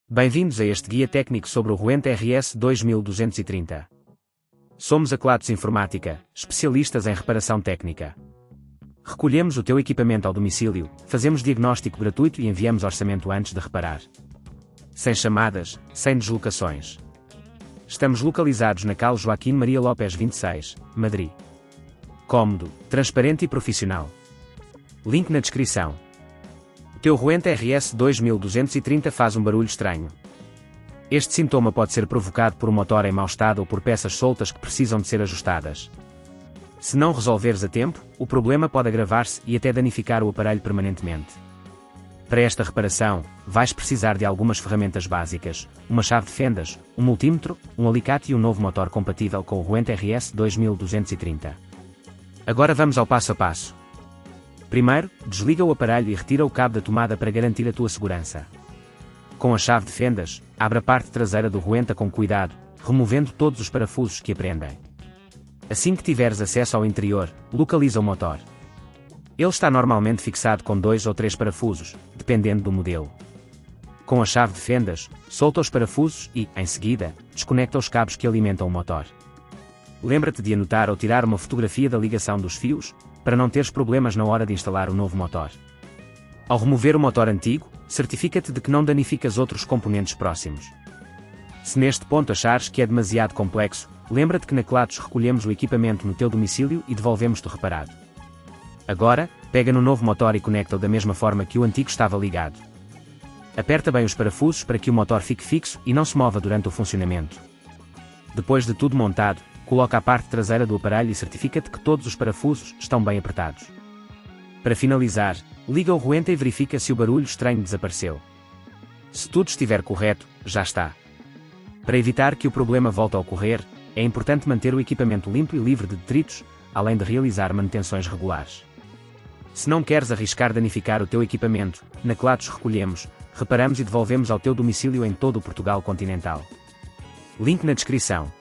Bem-vindos a este guia técnico sobre o Rowenta RS2230. Somos a Kelatos Informática, especialistas em reparação técnica. Recolhemos o teu equipamento ao domicílio, fazemos diagnóstico gratuito e enviamos orçamento antes de reparar. Sem chamadas, sem deslocações. Estamos localizados na Cal Joaquim Maria Lopes 26, Madrid. Cómodo, transparente e profissional. Link na descrição. O teu Rowenta RS2230 faz um barulho estranho. Este sintoma pode ser provocado por um motor em mau estado ou por peças soltas que precisam de ser ajustadas. Se não resolveres a tempo, o problema pode agravar-se e até danificar o aparelho permanentemente. Para esta reparação, vais precisar de algumas ferramentas básicas, uma chave de fendas, um multímetro, um alicate e um novo motor compatível com o Rowenta RS2230. Agora vamos ao passo a passo. Primeiro, desliga o aparelho e retira o cabo da tomada para garantir a tua segurança. Com a chave de fendas, abre a parte traseira do Rowenta com cuidado, removendo todos os parafusos que a prendem. Assim que tiveres acesso ao interior, localiza o motor. Ele está normalmente fixado com 2 ou 3 parafusos, dependendo do modelo. Com a chave de fendas, solta os parafusos e, em seguida, desconecta os cabos que alimentam o motor. Lembra-te de anotar ou tirar uma fotografia da ligação dos fios, para não teres problemas na hora de instalar o novo motor. Ao remover o motor antigo, certifica-te de que não danificas outros componentes próximos. Se neste ponto achares que é demasiado complexo, lembra-te que na Kelatos recolhemos o equipamento no teu domicílio e devolvemos-te reparado. Agora, pega no novo motor e conecta-o da mesma forma que o antigo estava ligado. Aperta bem os parafusos para que o motor fique fixo e não se mova durante o funcionamento. Depois de tudo montado, coloca a parte traseira do aparelho e certifica-te que todos os parafusos estão bem apertados. Para finalizar, liga o Rowenta e verifica se o barulho estranho desapareceu. Se tudo estiver correto, já está. Para evitar que o problema volte a ocorrer, é importante manter o equipamento limpo e livre de detritos, além de realizar manutenções regulares. Se não queres arriscar danificar o teu equipamento, na Kelatos recolhemos, reparamos e devolvemos ao teu domicílio em todo o Portugal continental. Link na descrição.